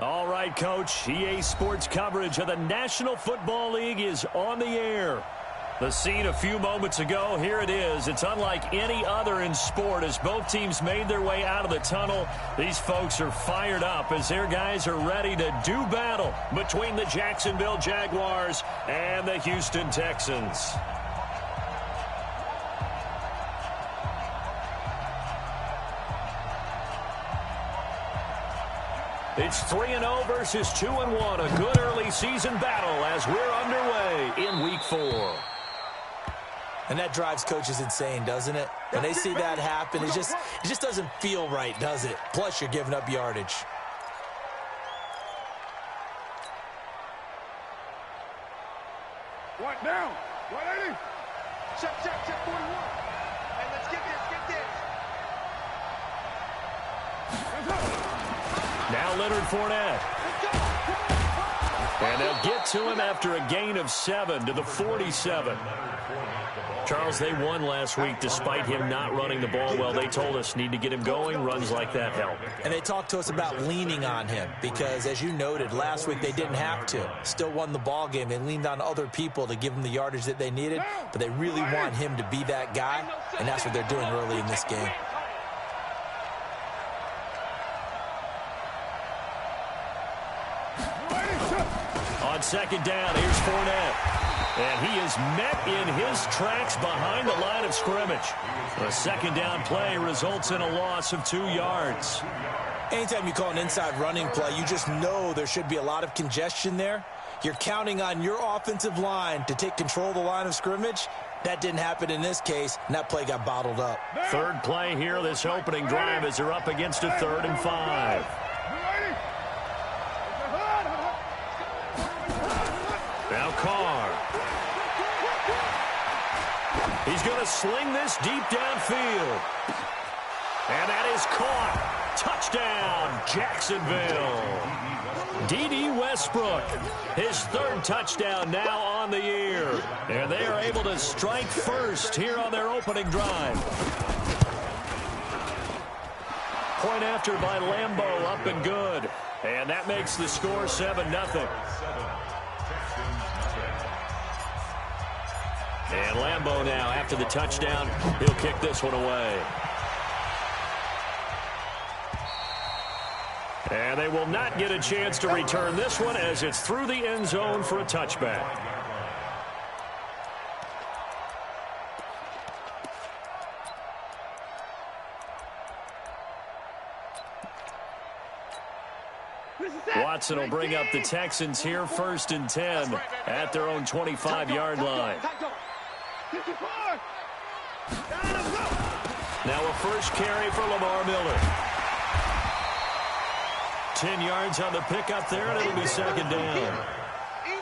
All right, Coach. EA Sports coverage of the National Football League is on the air. The scene a few moments ago, here it is. It's unlike any other in sport as both teams made their way out of the tunnel. These folks are fired up as their guys are ready to do battle between the Jacksonville Jaguars and the Houston Texans. It's 3-0 versus 2-1, a good early season battle as we're underway in Week 4. And that drives coaches insane, doesn't it? When they see that happen, it just doesn't feel right, does it? Plus, you're giving up yardage. What down? 180. Check 41. Hey, let's get this. Now Leonard Fournette. And they'll get to him after a gain of 7 to the 47. Charles, they won last week despite him not running the ball well. They told us need to get him going. Runs like that help. And they talked to us about leaning on him because, as you noted, last week they didn't have to. Still won the ball game. They leaned on other people to give them the yardage that they needed, but they really want him to be that guy, and that's what they're doing early in this game. On second down, here's Fournette. And he is met in his tracks behind the line of scrimmage. A second down play results in a loss of 2 yards. Anytime you call an inside running play, you just know there should be a lot of congestion there. You're counting on your offensive line to take control of the line of scrimmage. That didn't happen in this case, and that play got bottled up. Third play here, this opening drive as they're up against a 3rd and 5. Now Carr. He's going to sling this deep downfield. And that is caught. Touchdown, Jacksonville. D.D. Westbrook, his 3rd touchdown now on the year. And they are able to strike first here on their opening drive. Point after by Lambeau, up and good. And that makes the score 7-0. And Lambeau now, after the touchdown, he'll kick this one away. And they will not get a chance to return this one as it's through the end zone for a touchback. Watson will bring up the Texans here, 1st and 10 at their own 25-yard line. Now a first carry for Lamar Miller. 10 yards on the pickup there, and it'll be 2nd down.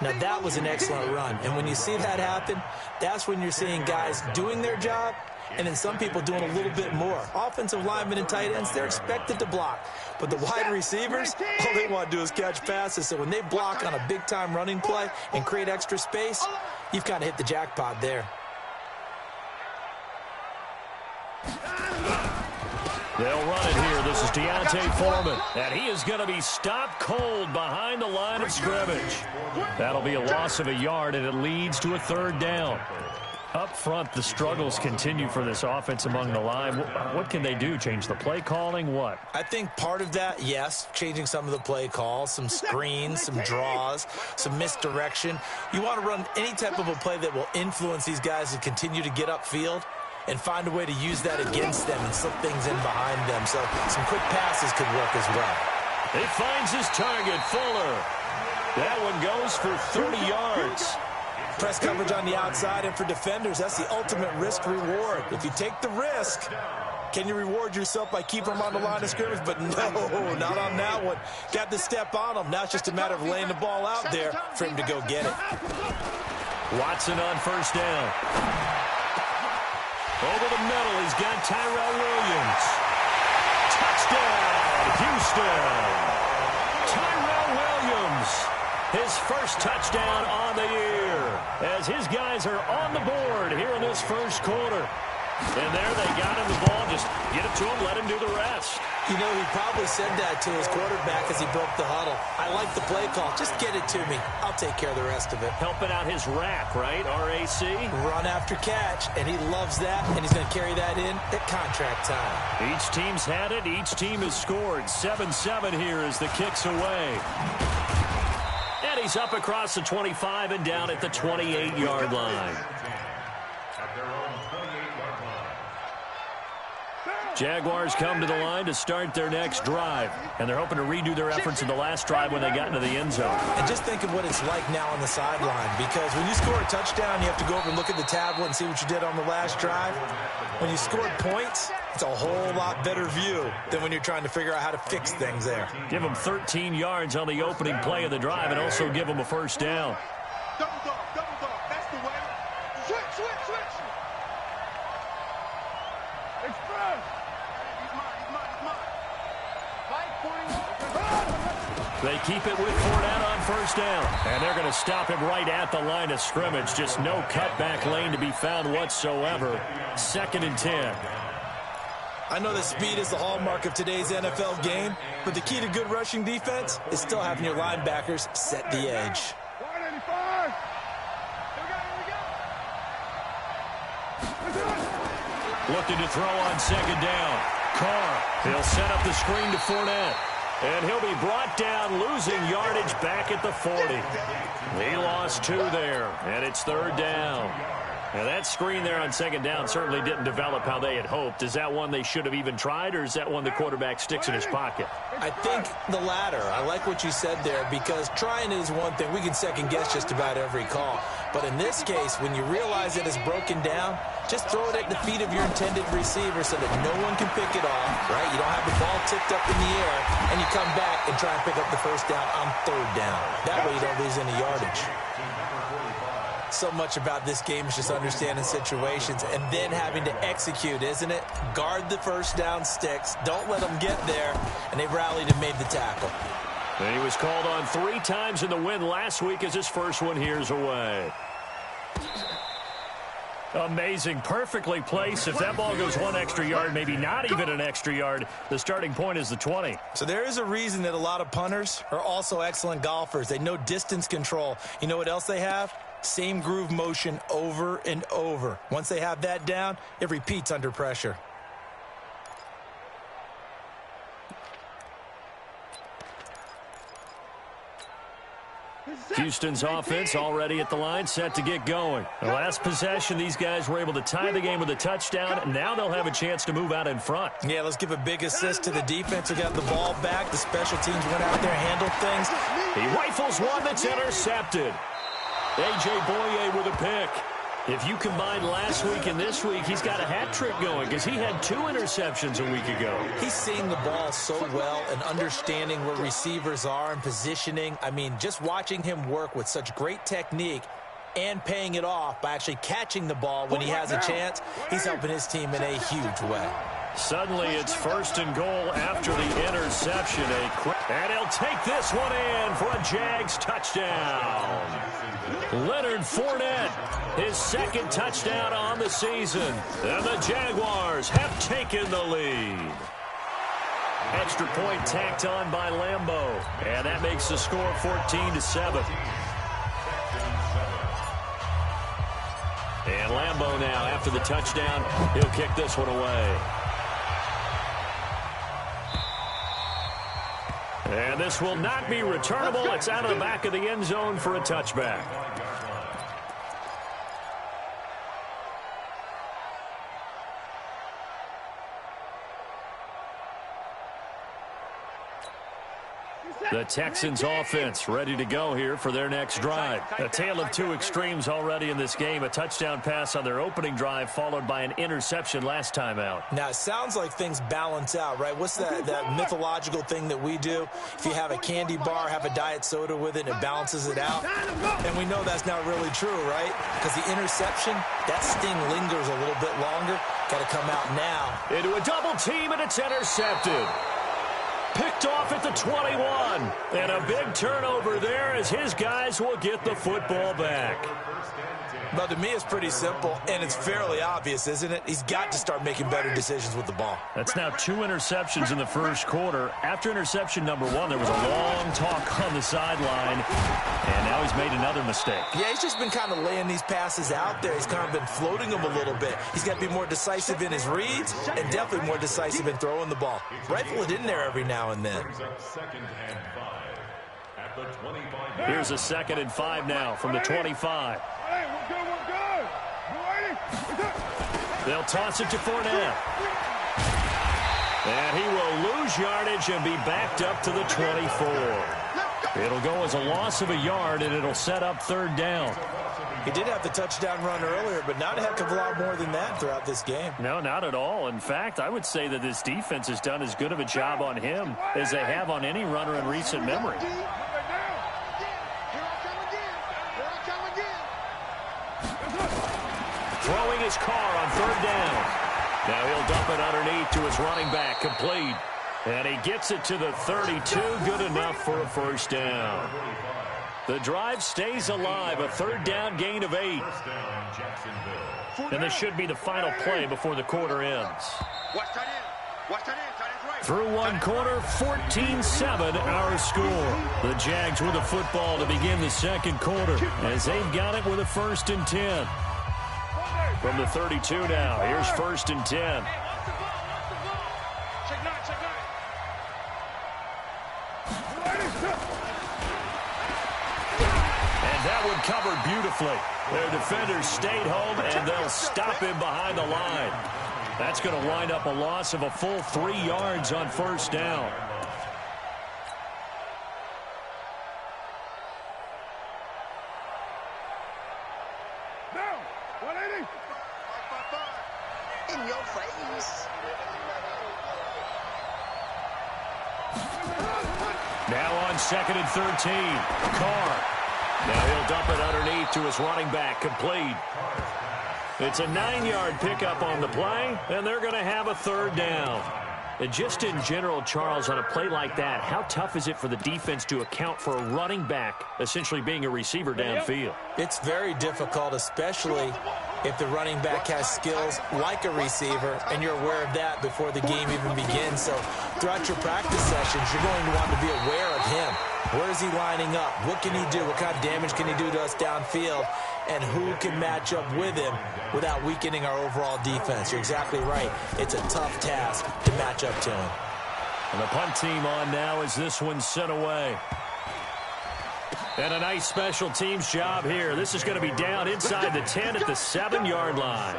Now, that was an excellent run. And when you see that happen, that's when you're seeing guys doing their job and then some people doing a little bit more. Offensive linemen and tight ends, they're expected to block. But the wide receivers, all they want to do is catch passes. So when they block on a big-time running play and create extra space, you've kind of hit the jackpot there. They'll run it here. This is Deontay Foreman. And he is going to be stopped cold behind the line of scrimmage. That'll be a loss of a yard, and it leads to a 3rd down. Up front, the struggles continue for this offense among the line. What can they do? Change the play calling? What? I think part of that, yes, changing some of the play calls, some screens, some draws, some misdirection. You want to run any type of a play that will influence these guys to continue to get upfield and find a way to use that against them and slip things in behind them. So some quick passes could work as well. He finds his target, Fuller. That one goes for 30 yards. Press coverage on the outside, and for defenders, that's the ultimate risk-reward. If you take the risk, can you reward yourself by keeping them on the line of scrimmage? But no, not on that one. Got to step on them. Now it's just a matter of laying the ball out there for him to go get it. Watson on 1st down. Over the middle, he's got Tyrell Williams. Touchdown, Houston. Tyrell Williams, his 1st touchdown on the year, as his guys are on the board here in this 1st quarter. And there they got him the ball. Just get it to him, let him do the rest. You know, he probably said that to his quarterback as he broke the huddle. I like the play call. Just get it to me. I'll take care of the rest of it. Helping out his rack, right? RAC. Run after catch, and he loves that, and he's going to carry that in at contract time. Each team's had it. Each team has scored. 7-7 here as the kick's away. And he's up across the 25 and down at the 28-yard line. Jaguars come to the line to start their next drive, and they're hoping to redo their efforts in the last drive when they got into the end zone. And just think of what it's like now on the sideline, because when you score a touchdown, you have to go over and look at the tablet and see what you did on the last drive. When you scored points, it's a whole lot better view than when you're trying to figure out how to fix things there. Give them 13 yards on the opening play of the drive and also give them a first down. Double dog, that's the way. Switch. Express. He's mine. They keep it with Fournette on first down. And they're going to stop him right at the line of scrimmage. Just no cutback lane to be found whatsoever. 2nd and 10. I know that speed is the hallmark of today's NFL game, but the key to good rushing defense is still having your linebackers set the edge. 185. Here we go. Looking to throw on 2nd down. Carr, he'll set up the screen to Fournette. And he'll be brought down, losing yardage back at the 40. He lost 2 there, and it's 3rd down. Now, that screen there on 2nd down certainly didn't develop how they had hoped. Is that one they should have even tried, or is that one the quarterback sticks in his pocket? I think the latter. I like what you said there, because trying is one thing. We can second-guess just about every call. But in this case, when you realize it is broken down, just throw it at the feet of your intended receiver so that no one can pick it off, right? You don't have the ball tipped up in the air, and you come back and try and pick up the first down on 3rd down. That way you don't lose any yardage. So much about this game is just understanding situations and then having to execute, isn't it? Guard the first down sticks. Don't let them get there. And they've rallied and made the tackle. And he was called on 3 times in the win last week as his first one here's away. Amazing. Perfectly placed. If that ball goes 1 extra yard, maybe not even an extra yard, the starting point is the 20. So there is a reason that a lot of punters are also excellent golfers. They know distance control. You know what else they have? Same groove motion over and over. Once they have that down, it repeats under pressure. Houston's offense already at the line, set to get going. The last possession, these guys were able to tie the game with a touchdown. Now they'll have a chance to move out in front. Yeah, let's give a big assist to the defense who got the ball back. The special teams went out there, handled things. He rifles one that's intercepted. A.J. Boye with a pick. If you combine last week and this week, he's got a hat trick going because he had 2 interceptions a week ago. He's seeing the ball so well and understanding where receivers are and positioning. I mean, just watching him work with such great technique and paying it off by actually catching the ball when he has a chance, he's helping his team in a huge way. Suddenly it's 1st and goal after the interception. And he'll take this one in for a Jags touchdown. Leonard Fournette, his 2nd touchdown on the season. And the Jaguars have taken the lead. Extra point tacked on by Lambeau. And that makes the score 14-7. And Lambeau now, after the touchdown, he'll kick this one away. And this will not be returnable. It's out of the back of the end zone for a touchback. The Texans offense ready to go here for their next drive. A tale of 2 extremes already in this game. A touchdown pass on their opening drive followed by an interception last time out. Now, it sounds like things balance out, right? What's that mythological thing that we do? If you have a candy bar, have a diet soda with it, it balances it out. And we know that's not really true, right? Because the interception, that sting lingers a little bit longer. Got to come out now. Into a double team, and it's intercepted. Picked off at the 21. And a big turnover there as his guys will get the football back. But to me, it's pretty simple, and it's fairly obvious, isn't it? He's got to start making better decisions with the ball. That's now 2 interceptions in the first quarter. After interception number 1, there was a long talk on the sideline, and now he's made another mistake. Yeah, he's just been kind of laying these passes out there. He's kind of been floating them a little bit. He's got to be more decisive in his reads and definitely more decisive in throwing the ball. Rifle it in there every now and then. Here's a 2nd and 5 now from the 25. They'll toss it to Fournette. And he will lose yardage and be backed up to the 24. It'll go as a loss of a yard, and it'll set up 3rd down. He did have the touchdown run earlier, but not a heck of a lot more than that throughout this game. No, not at all. In fact, I would say that this defense has done as good of a job on him as they have on any runner in recent memory. Throwing his car on 3rd down. Now he'll dump it underneath to his running back, complete. And he gets it to the 32, good enough for a 1st down. The drive stays alive, a 3rd down gain of 8. And this should be the final play before the quarter ends. Through 1 quarter, 14-7 our score. The Jags with the football to begin the 2nd quarter as they've got it with a 1st and 10. From the 32 now, here's 1st and 10. And that one covered beautifully. Their defenders stayed home, and they'll stop him behind the line. That's going to wind up a loss of a full 3 yards on 1st down. In your face. Now on 2nd and 13. Carr. Now he'll dump it underneath to his running back, complete. It's a 9-yard pickup on the play, and they're going to have a 3rd down. And just in general, Charles, on a play like that, how tough is it for the defense to account for a running back essentially being a receiver downfield? It's very difficult, especially if the running back has skills like a receiver, and you're aware of that before the game even begins. So throughout your practice sessions, you're going to want to be aware of him. Where is he lining up? What can he do? What kind of damage can he do to us downfield? And who can match up with him without weakening our overall defense? You're exactly right. It's a tough task to match up to him. And the punt team on now as this one's sent away. And a nice special teams job here. This is going to be down inside the 10 at the 7-yard line.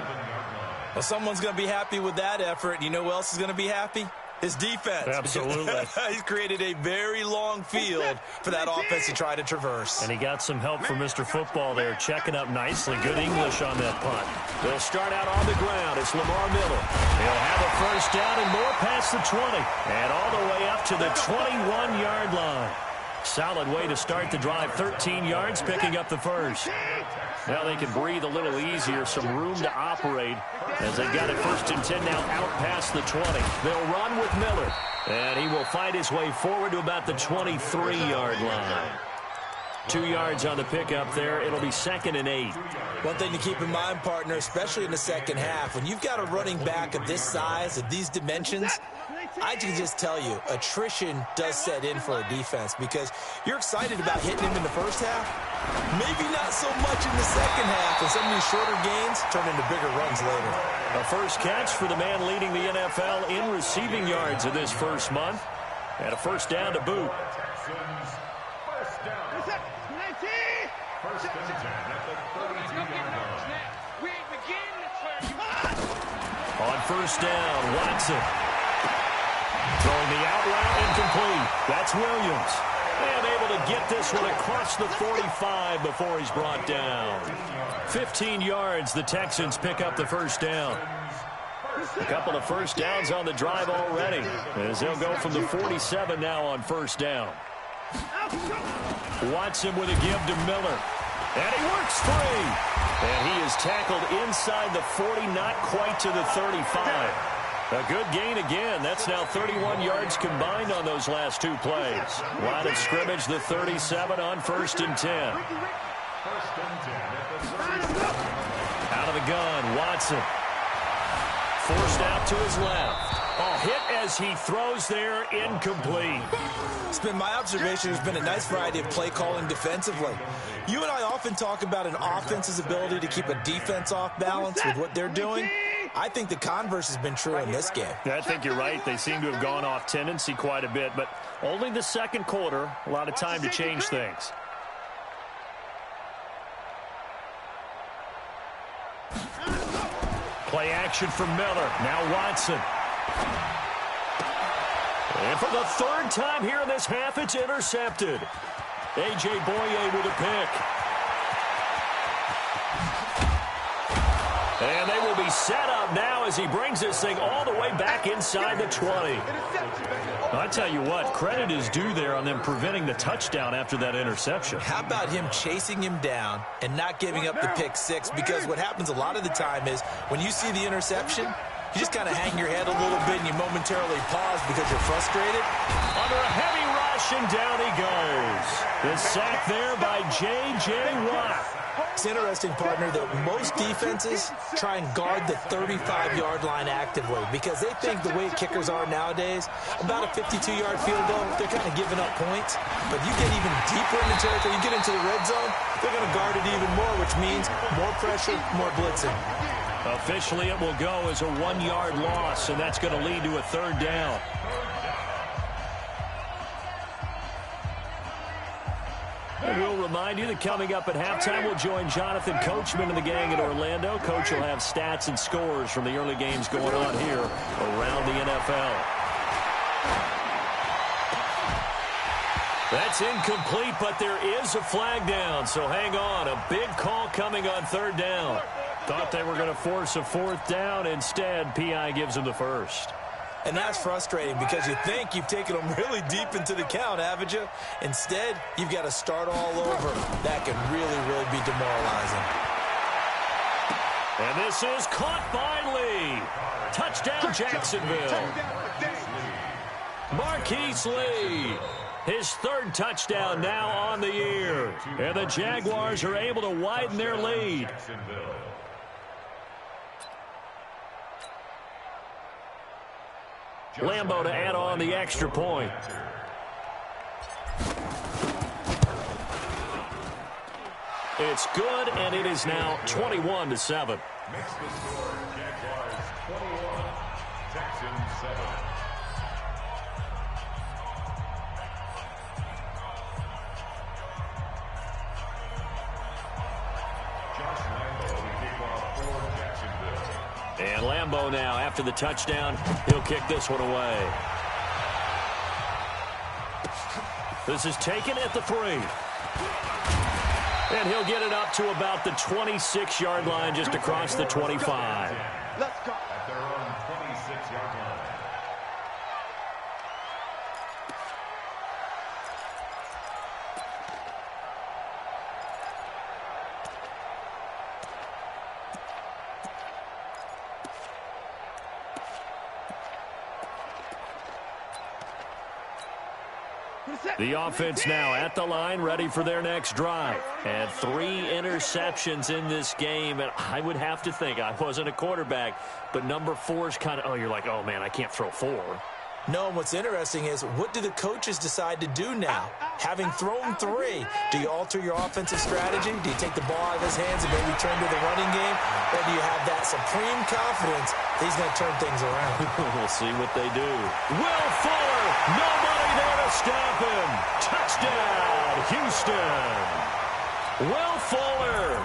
Well, someone's going to be happy with that effort. You know who else is going to be happy? His defense. Absolutely. He's created a very long field for that offense to try to traverse. And he got some help from Mr. Football there, checking up nicely. Good English on that punt. They'll start out on the ground. It's Lamar Miller. He'll have a 1st down and more past the 20. And all the way up to the 21-yard line. Solid way to start the drive. 13 yards, picking up the 1st. Now they can breathe a little easier, some room to operate as they got it 1st and 10 now out past the 20. They'll run with Miller, and he will find his way forward to about the 23-yard line. 2 yards on the pickup there. It'll be 2nd and 8. One thing to keep in mind, partner, especially in the second half, when you've got a running back of this size, of these dimensions, I can just tell you, attrition does set in for a defense because you're excited about hitting him in the first half. Maybe not so much in the second half, and some of these shorter gains turn into bigger runs later. A first catch for the man leading the NFL in receiving yards in this first month. And a 1st down to boot. On 1st down, Watson. Throwing the out route, incomplete. That's Williams. And able to get this one across the 45 before he's brought down. 15 yards, the Texans pick up the 1st down. A couple of 1st downs on the drive already, as they'll go from the 47 now on 1st down. Watson with a give to Miller. And he works free. And he is tackled inside the 40, not quite to the 35. A good gain again. That's now 31 yards combined on those last two plays. Line of scrimmage, the 37 on 1st and 10. Out of the gun, Watson. Forced out to his left. Hit as he throws there, incomplete. It's been my observation there's been a nice variety of play calling defensively. You and I often talk about an offense's ability to keep a defense off balance with what they're doing. I think the converse has been true in this game. Yeah, I think you're right. They seem to have gone off tendency quite a bit, but only the second quarter, a lot of time to change things. Play action from Miller. Now Watson. And for the third time here in this half, it's intercepted. A.J. Boye with a pick. And they will be set up now as he brings this thing all the way back inside the 20. I tell you what, credit is due there on them preventing the touchdown after that interception. How about him chasing him down and not giving up the pick six? Because what happens a lot of the time is when you see the interception, you just kind of hang your head a little bit and you momentarily pause because you're frustrated. Under a heavy rush, and down he goes. The sack there by J.J. Watt. It's interesting, partner, that most defenses try and guard the 35-yard line actively because they think the way kickers are nowadays, about a 52-yard field goal, they're kind of giving up points. But you get even deeper in the territory, you get into the red zone, they're going to guard it even more, which means more pressure, more blitzing. Officially, it will go as a 1-yard loss, and that's going to lead to a third down. And we'll remind you that coming up at halftime, we'll join Jonathan Coachman and the gang in Orlando. Coach will have stats and scores from the early games going on here around the NFL. That's incomplete, but there is a flag down, so hang on. A big call coming on third down. Thought they were going to force a fourth down. Instead, P.I. gives them the first. And that's frustrating because you think you've taken them really deep into the count, haven't you? Instead, you've got to start all over. That can really, really be demoralizing. And this is caught by Lee. Touchdown, Jacksonville. Marquise Lee. His third touchdown now on the year. And the Jaguars are able to widen their lead. Lambeau to add on the extra point. It's good, and it is now 21-7. Makes the score Jaguars 21, Texans 7. Josh Lambeau will kick off for Jacksonville. And Lambeau now, after the touchdown, he'll kick this one away. This is taken at the 3. And he'll get it up to about the 26-yard line, just across the 25. Let's go. At their own 26-yard line. The offense now at the line, ready for their next drive. And 3 interceptions in this game. And I would have to think, I wasn't a quarterback, but number 4 is kind of, you're like, oh, man, I can't throw 4. No, and what's interesting is, what do the coaches decide to do now? Having thrown 3, do you alter your offensive strategy? Do you take the ball out of his hands and maybe turn to the running game? Or do you have that supreme confidence that he's going to turn things around? We'll see what they do. Will Fuller, nobody there to stop him. Touchdown, Houston. Will Fuller,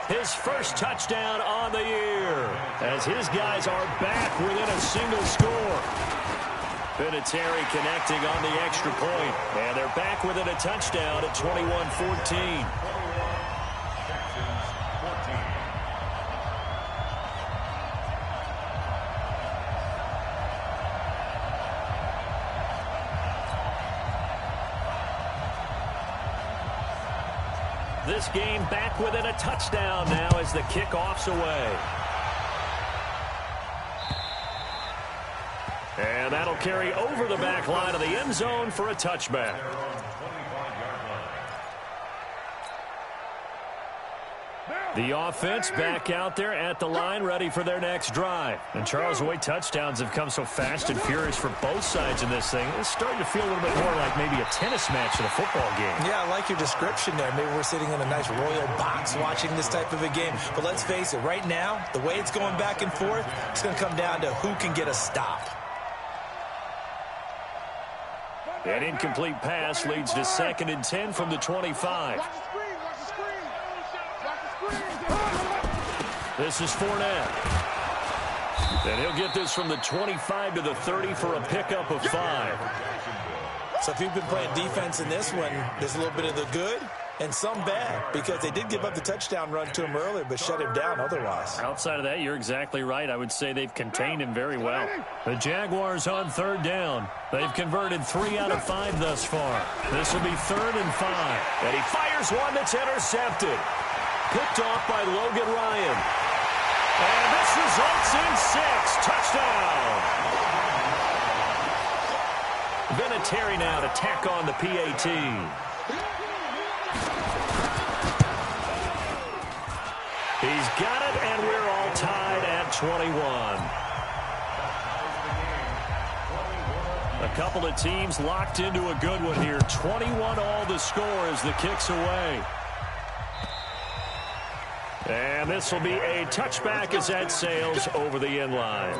his first touchdown on the year, as his guys are back within a single score. Vinatieri connecting on the extra point, and they're back within a touchdown at 21-14. This game back within a touchdown now as the kickoff's away. That'll carry over the back line of the end zone for a touchback. The offense back out there at the line, ready for their next drive. And Charles, the way touchdowns have come so fast and furious for both sides in this thing, it's starting to feel a little bit more like maybe a tennis match in a football game. Yeah, I like your description there. Maybe we're sitting in a nice royal box watching this type of a game. But let's face it, right now, the way it's going back and forth, it's going to come down to who can get a stop. An incomplete pass leads to 2nd and 10 from the 25. This is Fournette. And he'll get this from the 25 to the 30 for a pickup of 5. So if you've been playing defense in this one, there's a little bit of the good and some bad, because they did give up the touchdown run to him earlier but shut him down otherwise. Outside of that, you're exactly right. I would say they've contained him very well. The Jaguars on 3rd down. They've converted 3 out of 5 thus far. This will be 3rd and 5. And he fires one that's intercepted. Picked off by Logan Ryan. And this results in 6. Touchdown. Vinatieri now to tack on the PAT. He's got it, and we're all tied at 21. A couple of teams locked into a good one here. 21 all the score as the kick's away. And this will be a touchback as that sails over the end line.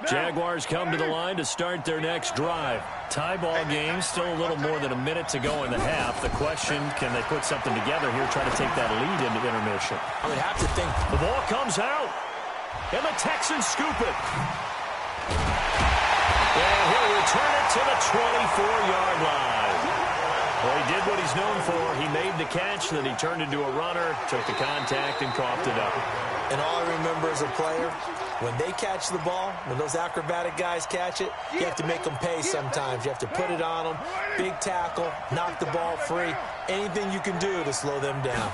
Jaguars come to the line to start their next drive. Tie ball game, still a little more than a minute to go in the half. The question, can they put something together here, try to take that lead into intermission? I would have to think. The ball comes out, and the Texans scoop it. And he'll return it to the 24-yard line. Well, he did what he's known for. He made the catch, then he turned into a runner, took the contact, and coughed it up. And all I remember as a player, when they catch the ball, when those acrobatic guys catch it, you have to make them pay sometimes. You have to put it on them, big tackle, knock the ball free, anything you can do to slow them down.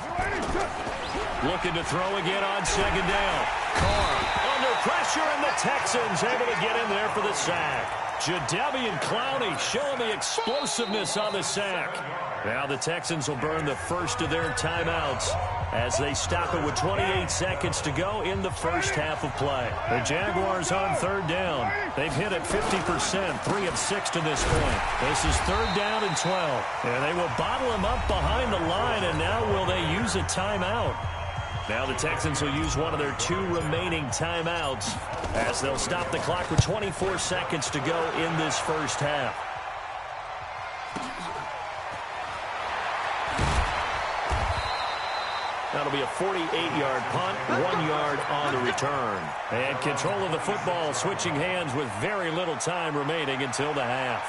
Looking to throw again on 2nd down. Carr under pressure, and the Texans able to get in there for the sack. Jadeveon Clowney showing the explosiveness on the sack. Now the Texans will burn the first of their timeouts as they stop it with 28 seconds to go in the first half of play. The Jaguars on 3rd down. They've hit it 50%, 3 of 6 to this point. This is 3rd down and 12. And they will bottle him up behind the line, and now will they use a timeout? Now the Texans will use one of their 2 remaining timeouts as they'll stop the clock with 24 seconds to go in this first half. That'll be a 48-yard punt, 1 yard on the return. And control of the football switching hands with very little time remaining until the half.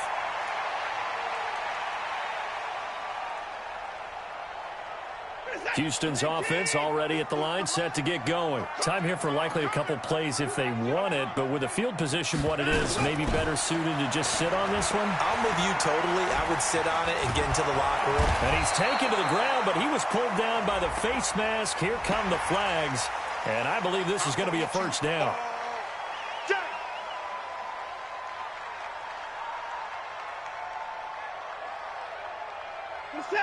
Houston's offense already at the line, set to get going. Time here for likely a couple plays if they want it, but with the field position what it is, maybe better suited to just sit on this one? I'm with you totally. I would sit on it and get into the locker room. And he's taken to the ground, but he was pulled down by the face mask. Here come the flags, and I believe this is going to be a first down.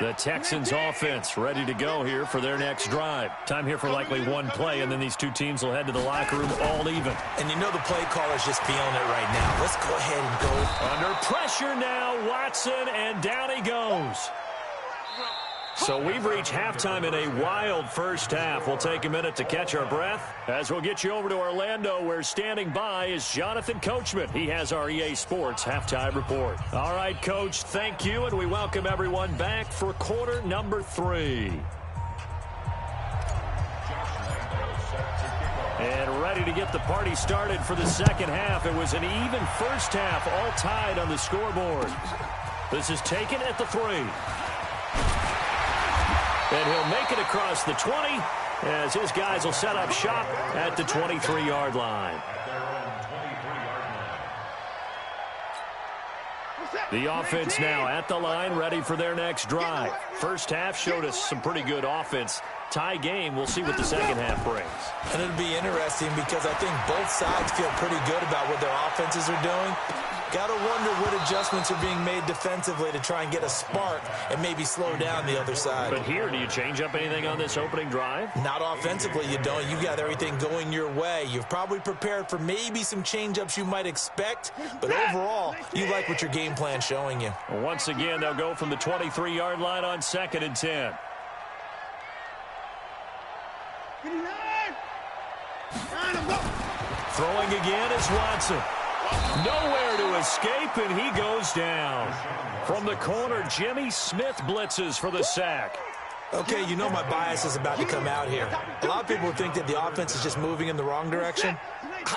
The Texans offense ready to go here for their next drive. Time here for likely one play, and then these two teams will head to the locker room all even. And you know the play caller's just feeling it right now. Let's go ahead and go. Under pressure now, Watson, and down he goes. So we've reached halftime in a wild first half. We'll take a minute to catch our breath as we'll get you over to Orlando, where standing by is Jonathan Coachman. He has our EA Sports halftime report. All right, Coach, thank you, and we welcome everyone back for quarter number 3. And ready to get the party started for the second half. It was an even first half, all tied on the scoreboard. This is taken at the 3. And he'll make it across the 20 as his guys will set up shop at the 23-yard line. The offense now at the line, ready for their next drive. First half showed us some pretty good offense. Tie game. We'll see what the second half brings. And it'll be interesting because I think both sides feel pretty good about what their offenses are doing. Got to wonder what adjustments are being made defensively to try and get a spark and maybe slow down the other side. But here, do you change up anything on this opening drive? Not offensively, you don't. You've got everything going your way. You've probably prepared for maybe some change-ups you might expect, but overall, you like what your game plan's showing you. Once again, they'll go from the 23-yard line on 2nd and 10. Throwing again is Watson. Nowhere to escape, and he goes down. From the corner, Jimmy Smith blitzes for the sack. Okay, you know my bias is about to come out here. A lot of people think that the offense is just moving in the wrong direction.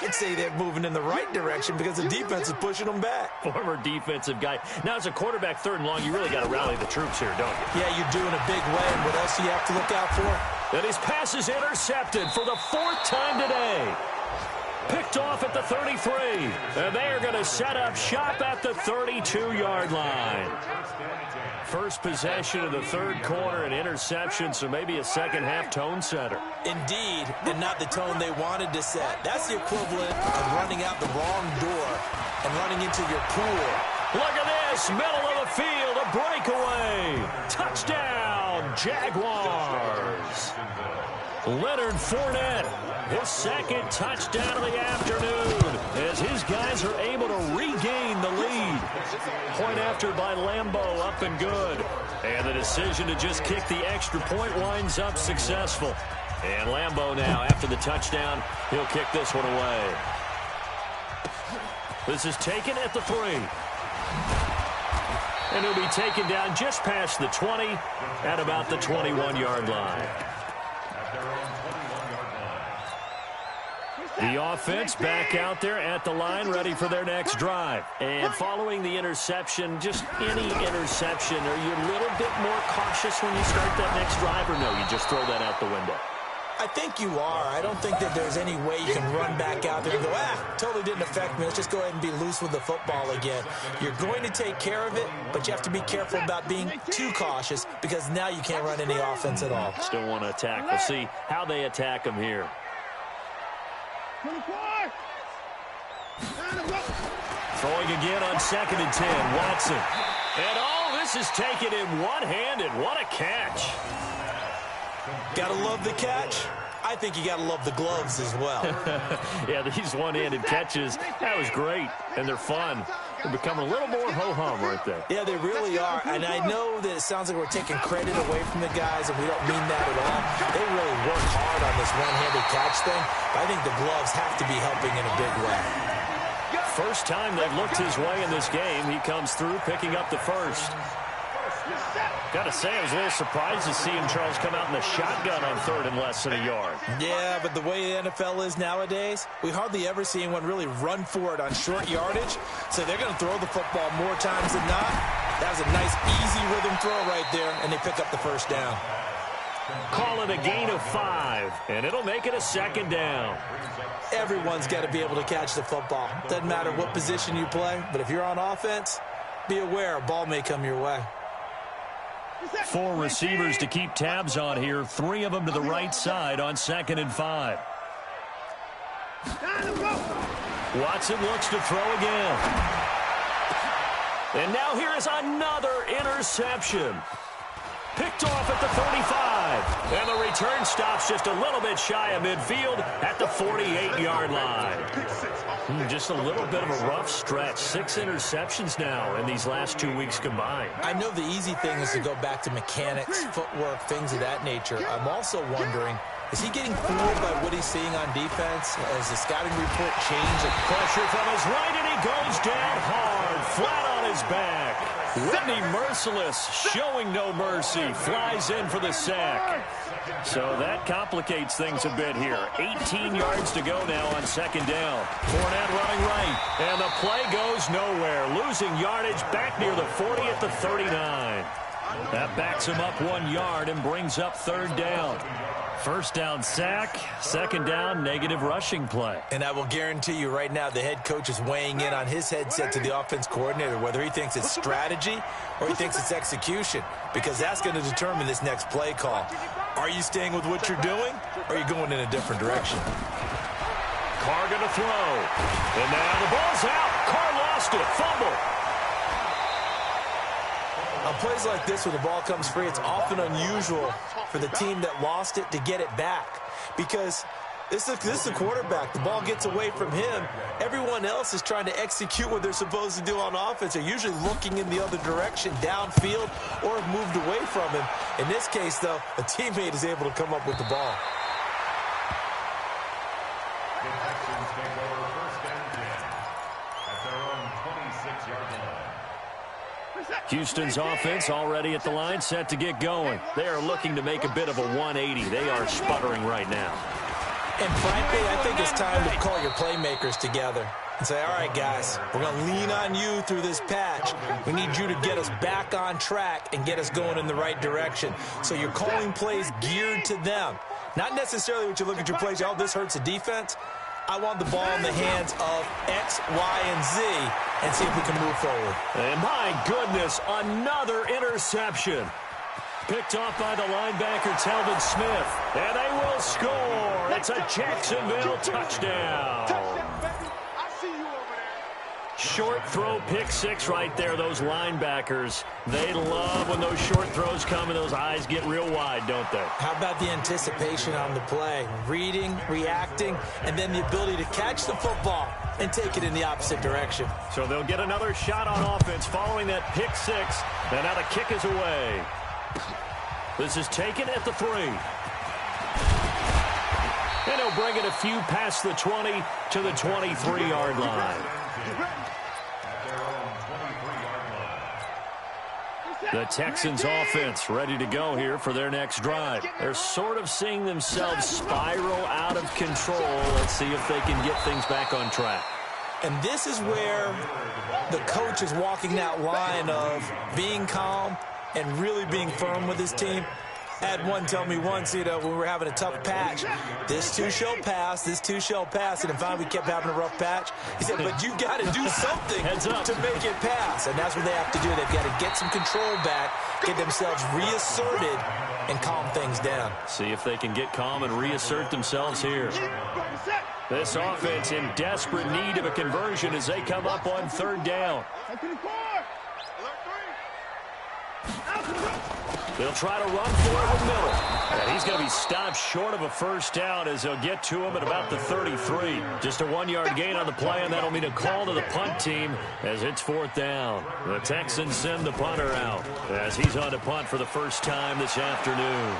I'd say they're moving in the right direction because the defense is pushing them back. Former defensive guy. Now, as a quarterback, 3rd and long, you really got to rally the troops here, don't you? Yeah, you're doing a big way, and what else do you have to look out for? And his pass is intercepted for the 4th time today. Picked off at the 33. And they are going to set up shop at the 32-yard line. First possession of the 3rd quarter, an interception, so maybe a second-half tone setter. Indeed, and not the tone they wanted to set. That's the equivalent of running out the wrong door and running into your pool. Look at this, middle of the field, a breakaway. Touchdown, Jaguars. Leonard Fournette, his 2nd touchdown of the afternoon, as his guys are able to regain the lead. Point after by Lambeau, up and good. And the decision to just kick the extra point winds up successful. And Lambeau now, after the touchdown, he'll kick this one away. This is taken at the 3. And he'll be taken down just past the 20 at about the 21-yard line. The offense back out there at the line, ready for their next drive. And following the interception, just any interception, are you a little bit more cautious when you start that next drive, or no, you just throw that out the window? I think you are. I don't think that there's any way you can run back out there and go, totally didn't affect me. Let's just go ahead and be loose with the football again. You're going to take care of it, but you have to be careful about being too cautious because now you can't run any offense at all. Still want to attack. We'll see how they attack them here. Throwing again on 2nd and 10, Watson. And this is taken in one-handed. What a catch. Gotta love the catch. I think you gotta love the gloves as well. Yeah, these one-handed catches, that was great, and they're fun. They're becoming a little more ho-hum right there. Yeah, they really are, and I know that it sounds like we're taking credit away from the guys, and we don't mean that at all. They really work hard on this one-handed catch thing, but I think the gloves have to be helping in a big way. First time they've looked his way in this game, he comes through picking up the first. Got to say, I was a little surprised to see him, Charles, come out in the shotgun on 3rd and less than a yard. Yeah, but the way the NFL is nowadays, we hardly ever see anyone really run for it on short yardage. So they're going to throw the football more times than not. That was a nice, easy rhythm throw right there, and they pick up the first down. Call it a gain of 5, and it'll make it a 2nd down. Everyone's got to be able to catch the football. Doesn't matter what position you play, but if you're on offense, be aware a ball may come your way. 4 receivers to keep tabs on here. 3 of them to the right side on 2nd and 5. Watson looks to throw again. And now here is another interception. Picked off at the 35. And the return stops just a little bit shy of midfield at the 48-yard line. Just a little bit of a rough stretch. 6 interceptions now in these last 2 weeks combined. I know the easy thing is to go back to mechanics, footwork, things of that nature. I'm also wondering, is he getting fooled by what he's seeing on defense? Has the scouting report changed? Pressure from his right, and he goes down hard, flat on his back. Whitney Merciless, showing no mercy, flies in for the sack. So that complicates things a bit here. 18 yards to go now on 2nd down. Fournette running right, and the play goes nowhere. Losing yardage back near the 40 at the 39. That backs him up 1 yard and brings up 3rd down. First down sack, 2nd down negative rushing play. And I will guarantee you right now the head coach is weighing in on his headset to the offense coordinator, whether he thinks it's strategy or he thinks it's execution, because that's going to determine this next play call. Are you staying with what you're doing, or are you going in a different direction? Carr going to throw. And now the ball's out. Carr lost it. Fumble. On plays like this where the ball comes free, it's often unusual for the team that lost it to get it back. Because this is a quarterback. The ball gets away from him. Everyone else is trying to execute what they're supposed to do on offense. They're usually looking in the other direction, downfield, or have moved away from him. In this case, though, a teammate is able to come up with the ball. The Texans take over first and 10 at their own 26-yard line. Houston's offense already at the line, set to get going. They are looking to make a bit of a 180. They are sputtering right now. And frankly, I think it's time to call your playmakers together and say, all right, guys, we're going to lean on you through this patch. We need you to get us back on track and get us going in the right direction. So you're calling plays geared to them. Not necessarily what you look at your plays, oh, this hurts the defense. I want the ball in the hands of X, Y, and Z and see if we can move forward. And my goodness, another interception. Picked off by the linebacker, Telvin Smith. And they will score. It's a Jacksonville touchdown. Short throw, pick six right there. Those linebackers, they love when those short throws come and those eyes get real wide, don't they? How about the anticipation on the play? Reading, reacting, and then the ability to catch the football and take it in the opposite direction. So they'll get another shot on offense following that pick six. And now the kick is away. This is taken at the 3. And he'll bring it a few past the 20 to the 23-yard line. The Texans offense ready to go here for their next drive. They're sort of seeing themselves spiral out of control. Let's see if they can get things back on track. And this is where the coach is walking that line of being calm and really being firm with his team. I had one tell me once, when we were having a tough patch, this too shall pass, this too shall pass. And finally we kept having a rough patch. He said, but you got to do something to make it pass. And that's what they have to do. They've got to get some control back, get themselves reasserted, and calm things down. See if they can get calm and reassert themselves here. This offense in desperate need of a conversion as they come up on 3rd down. They'll try to run for the middle. And he's going to be stopped short of a first down as they'll get to him at about the 33. Just a 1-yard gain on the play, and that'll mean a call to the punt team as it's 4th down. The Texans send the punter out as he's on to punt for the first time this afternoon.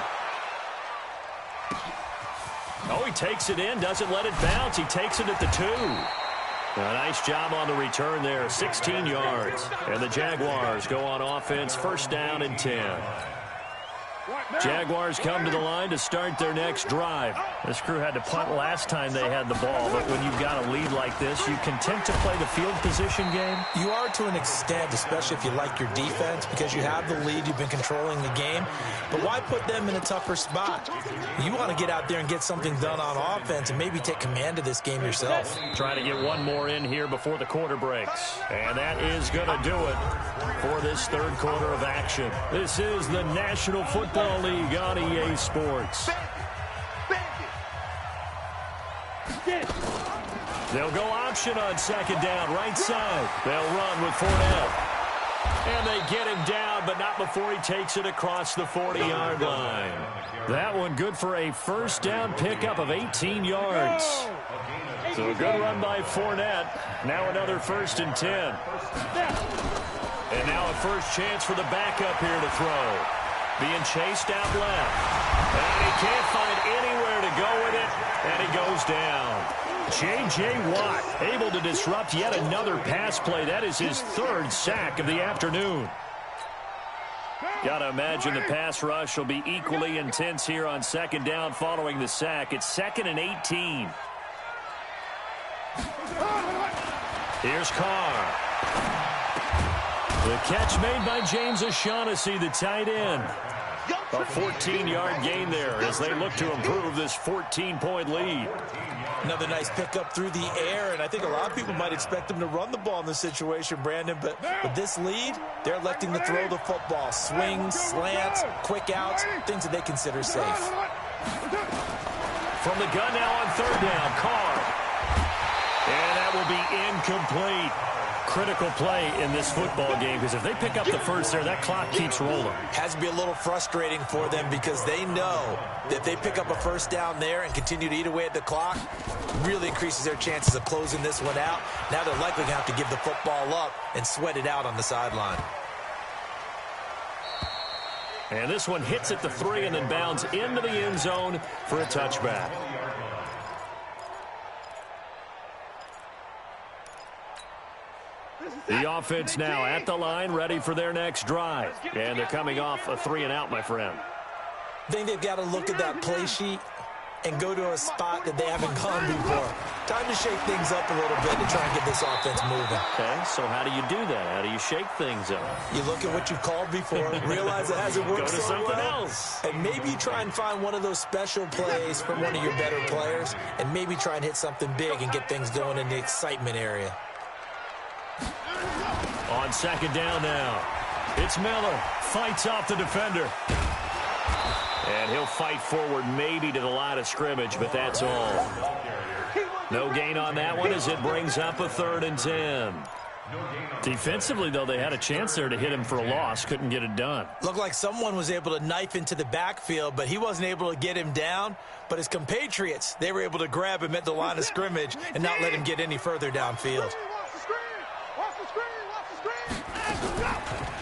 Oh, he takes it in, doesn't let it bounce. He takes it at the 2. A nice job on the return there, 16 yards. And the Jaguars go on offense, 1st down and 10. Jaguars come to the line to start their next drive. This crew had to punt last time they had the ball, but when you've got a lead like this, you content to play the field position game? You are to an extent, especially if you like your defense, because you have the lead, you've been controlling the game. But why put them in a tougher spot? You want to get out there and get something done on offense and maybe take command of this game yourself. Try to get one more in here before the quarter breaks. And that is going to do it for this 3rd quarter of action. This is the National Football League on EA Sports. They'll go option on 2nd down, right side. They'll run with Fournette. And they get him down, but not before he takes it across the 40-yard line. That one good for a 1st down pickup of 18 yards. So a good run by Fournette. Now another 1st and 10. And now a first chance for the backup here to throw. Being chased out left. And he can't find anywhere to go with it. And he goes down. J.J. Watt able to disrupt yet another pass play. That is his 3rd sack of the afternoon. Got to imagine the pass rush will be equally intense here on 2nd down following the sack. It's 2nd and 18. Here's Carr. The catch made by James O'Shaughnessy, the tight end. A 14-yard gain there as they look to improve this 14-point lead. Another nice pickup through the air, and I think a lot of people might expect him to run the ball in this situation, Brandon, but with this lead, they're electing to throw the football. Swings, slants, quick outs, things that they consider safe. From the gun now on third down, Carr. And that will be incomplete. Critical play in this football game, because if they pick up the first there, that clock keeps rolling. Has to be a little frustrating for them because they know that if they pick up a first down there and continue to eat away at the clock, really increases their chances of closing this one out. Now they're likely going to have to give the football up and sweat it out on the sideline. And this one hits at the 3 and then bounds into the end zone for a touchback. The offense now at the line, ready for their next drive. And they're coming off a 3-and-out, my friend. I think they've got to look at that play sheet and go to a spot that they haven't gone before. Time to shake things up a little bit to try and get this offense moving. Okay, so how do you do that? How do you shake things up? You look at what you've called before, realize it hasn't worked Go to so something well, else. and maybe you try and find one of those special plays from one of your better players, and maybe try and hit something big and get things going in the excitement area. On second down now, it's Miller. Fights off the defender. And he'll fight forward maybe to the line of scrimmage, but that's all. No gain on that one as it brings up a 3rd and 10. Defensively, though, they had a chance there to hit him for a loss. Couldn't get it done. Looked like someone was able to knife into the backfield, but he wasn't able to get him down. But his compatriots, they were able to grab him at the line of scrimmage and not let him get any further downfield.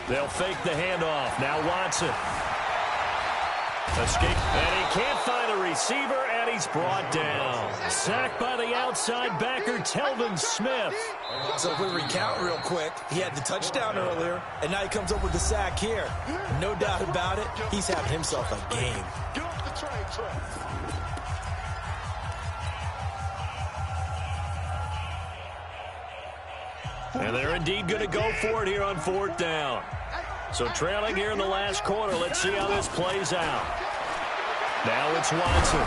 They'll fake the handoff. Now Watson. Escape. And he can't find a receiver, and he's brought down. Sacked by the outside backer, Telvin Smith. So if we recount real quick, he had the touchdown earlier, and now he comes up with the sack here. No doubt about it, he's having himself a game. And they're indeed going to go for it here on 4th down. So trailing here in the last quarter. Let's see how this plays out. Now it's Watson.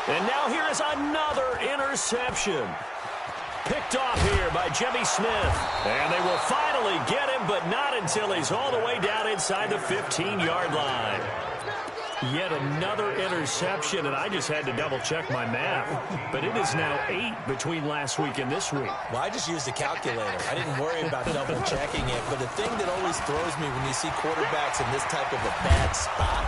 And now here is another interception. Picked off here by Jimmy Smith. And they will finally get him, but not until he's all the way down inside the 15-yard line. Yet another interception, and I just had to double-check my math. But it is now 8 between last week and this week. Well, I just used a calculator. I didn't worry about double-checking it. But the thing that always throws me when you see quarterbacks in this type of a bad spot,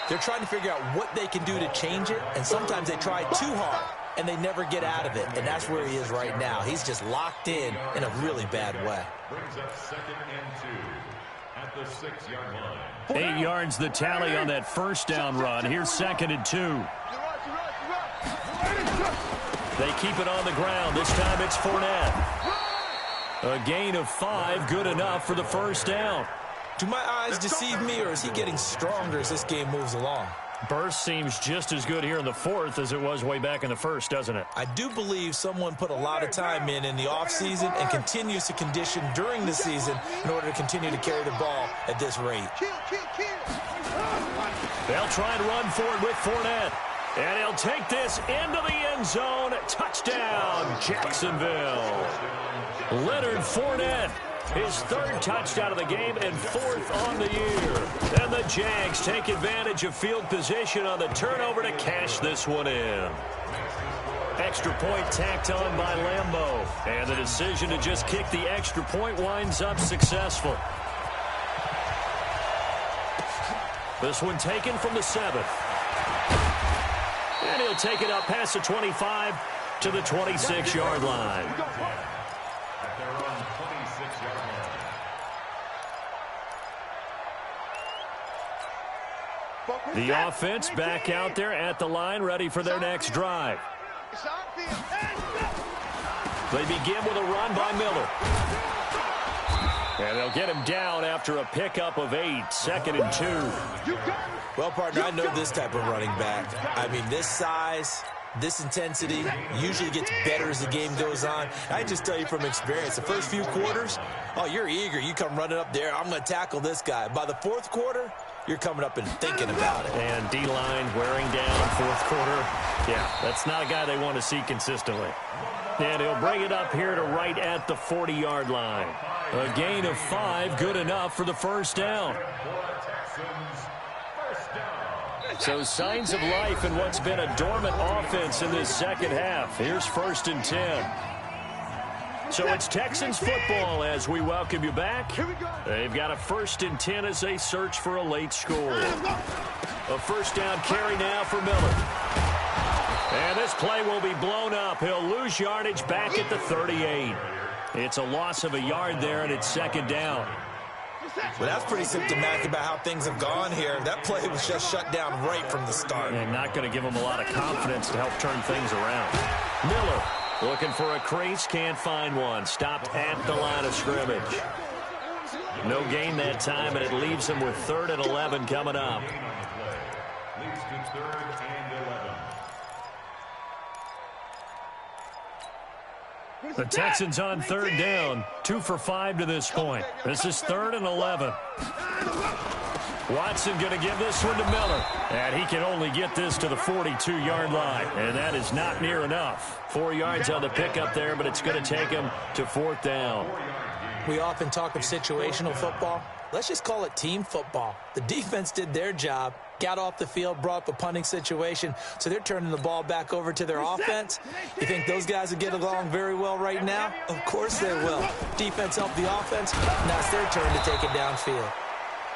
they're trying to figure out what they can do to change it, and sometimes they try too hard, and they never get out of it. And that's where he is right now. He's just locked in a really bad way. Brings up 2nd and 2 at the 6-yard line. 8 yards the tally on that first down run. Here's 2nd and 2. They keep it on the ground. This time it's Fournette. A gain of 5, good enough for the first down. Do my eyes deceive me, or is he getting stronger as this game moves along? Burst seems just as good here in the 4th as it was way back in the 1st, doesn't it? I do believe someone put a lot of time in the offseason and continues to condition during the season in order to continue to carry the ball at this rate. They'll try and run forward with Fournette. And he'll take this into the end zone. Touchdown, Jacksonville. Leonard Fournette. His 3rd touchdown of the game and 4th on the year. And the Jags take advantage of field position on the turnover to cash this one in. Extra point tacked on by Lambeau. And the decision to just kick the extra point winds up successful. This one taken from the 7th. And he'll take it up past the 25 to the 26-yard line. At their own 26-yard line. The offense back out there at the line, ready for their next drive. They begin with a run by Miller. And they'll get him down after a pickup of 8, 2nd and 2. Well, partner, I know this type of running back. I mean, this size, this intensity usually gets better as the game goes on. I just tell you from experience, the first few quarters, oh, you're eager. You come running up there, I'm going to tackle this guy. By the 4th quarter, you're coming up and thinking about it. And D-line wearing down 4th quarter. Yeah, that's not a guy they want to see consistently. And he'll bring it up here to right at the 40-yard line. A gain of 5, good enough for the first down. So signs of life in what's been a dormant offense in this second half. Here's 1st and 10. So it's Texans football as we welcome you back. They've got a 1st and 10 as they search for a late score. A first down carry now for Miller. And this play will be blown up. He'll lose yardage back at the 38. It's a loss of a yard there, and it's 2nd down. Well, that's pretty symptomatic about how things have gone here. That play was just shut down right from the start. And not going to give him a lot of confidence to help turn things around. Miller looking for a crease, can't find one. Stopped at the line of scrimmage. No gain that time, and it leaves him with 3rd and 11 coming up. Leads to 3rd and 11. The Texans on 3rd down. 2 for 5 to this point. This is 3rd and 11. Watson going to give this one to Miller. And he can only get this to the 42-yard line. And that is not near enough. 4 yards on the pickup there, but it's going to take him to 4th down. We often talk of situational football. Let's just call it team football. The defense did their job, got off the field, brought up a punting situation, so they're turning the ball back over to their offense. You think those guys will get along very well right now? Of course they will. Defense helped the offense. Now it's their turn to take it downfield.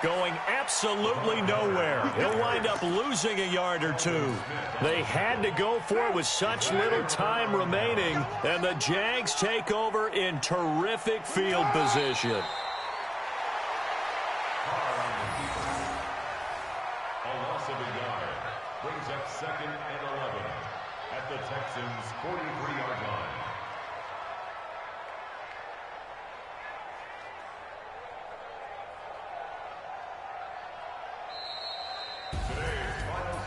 Going absolutely nowhere. He'll wind up losing a yard or 2. They had to go for it with such little time remaining, and the Jags take over in terrific field position. A loss of a yard brings up 2nd and 11 at the Texans' 43-yard line.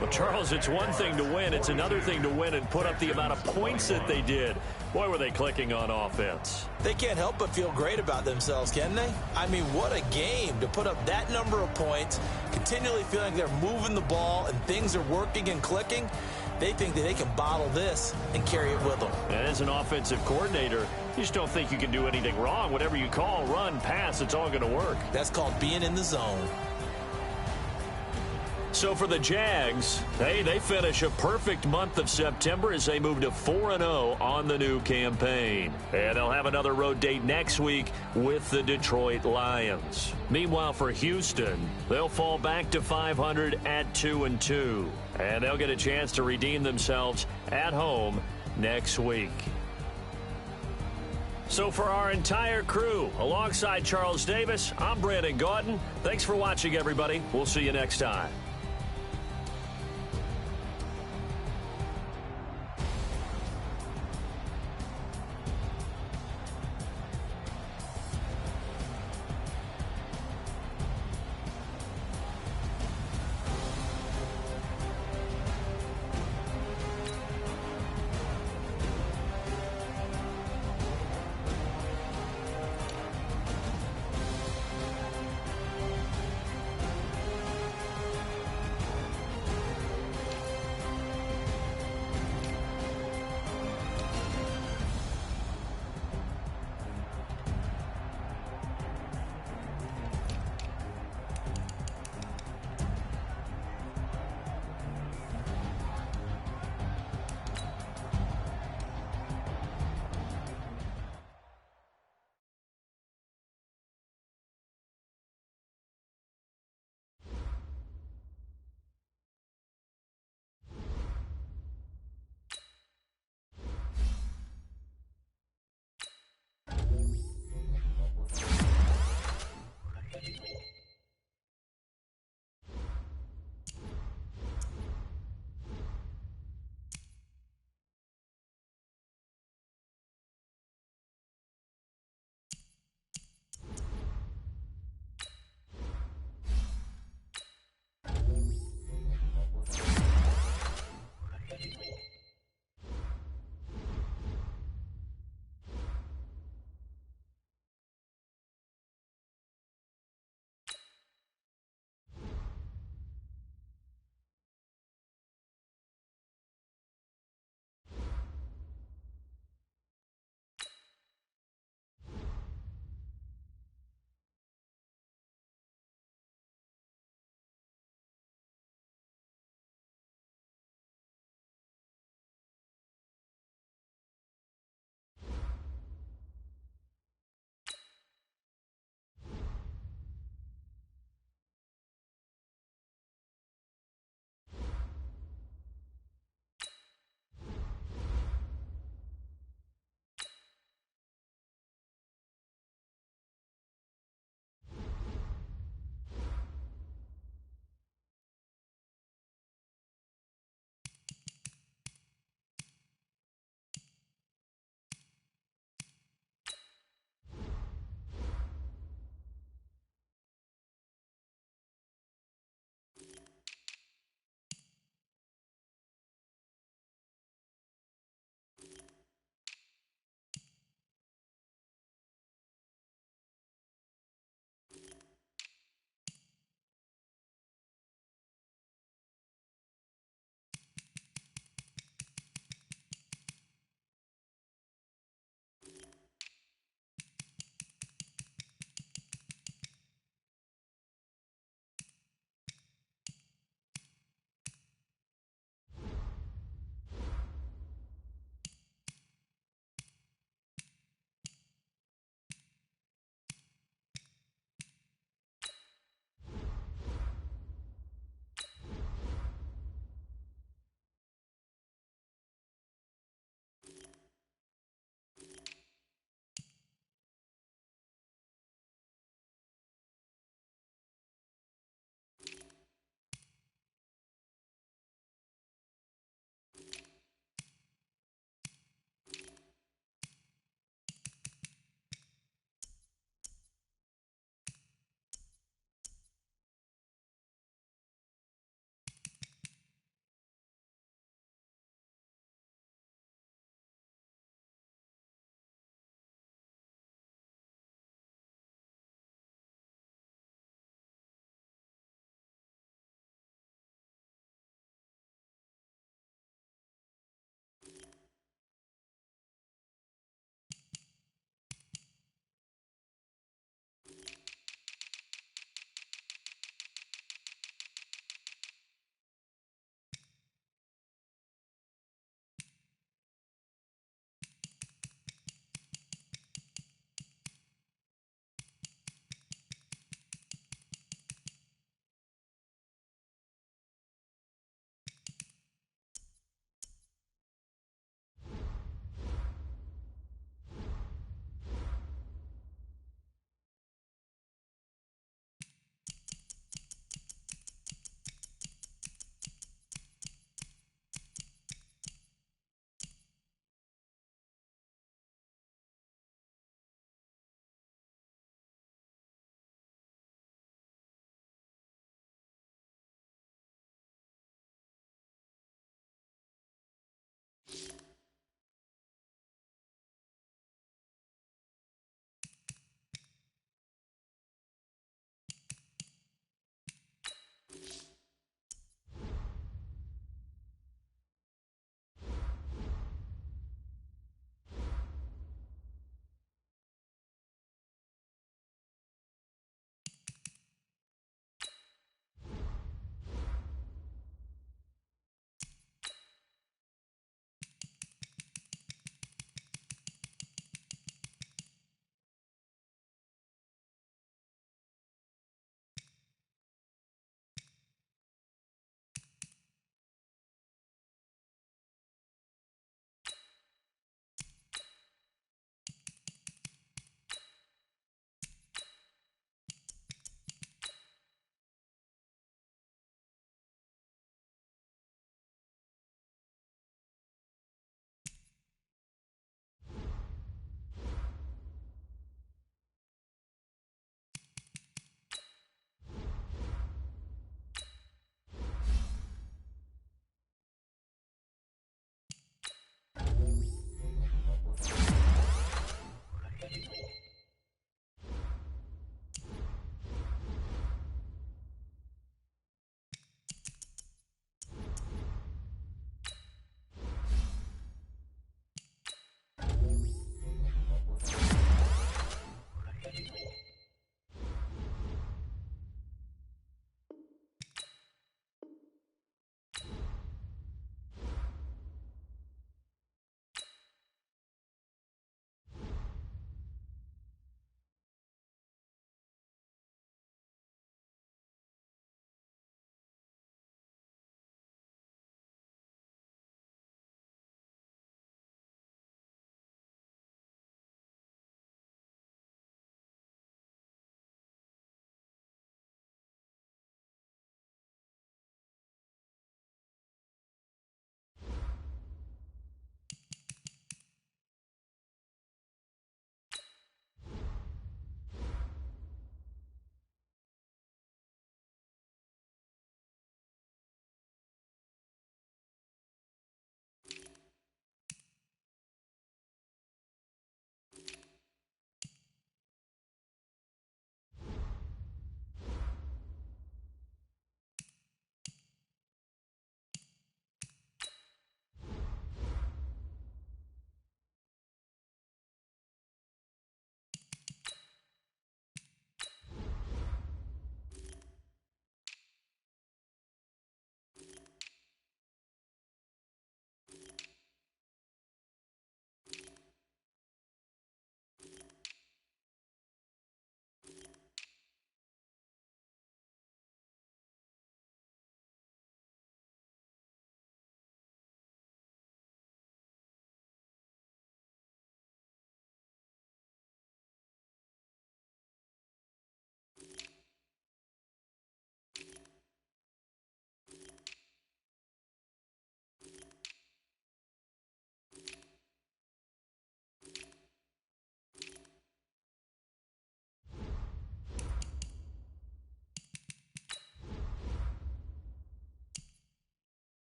Well, Charles, it's one thing to win. It's another thing to win and put up the amount of points that they did. Boy, were they clicking on offense. They can't help but feel great about themselves, can they? I mean, what a game to put up that number of points, continually feeling they're moving the ball and things are working and clicking. They think that they can bottle this and carry it with them. And as an offensive coordinator, you just don't think you can do anything wrong. Whatever you call, run, pass, it's all going to work. That's called being in the zone. So for the Jags, hey, they finish a perfect month of September as they move to 4-0 on the new campaign. And they'll have another road date next week with the Detroit Lions. Meanwhile, for Houston, they'll fall back to 500 at 2-2. And they'll get a chance to redeem themselves at home next week. So for our entire crew, alongside Charles Davis, I'm Brandon Gaudin. Thanks for watching, everybody. We'll see you next time.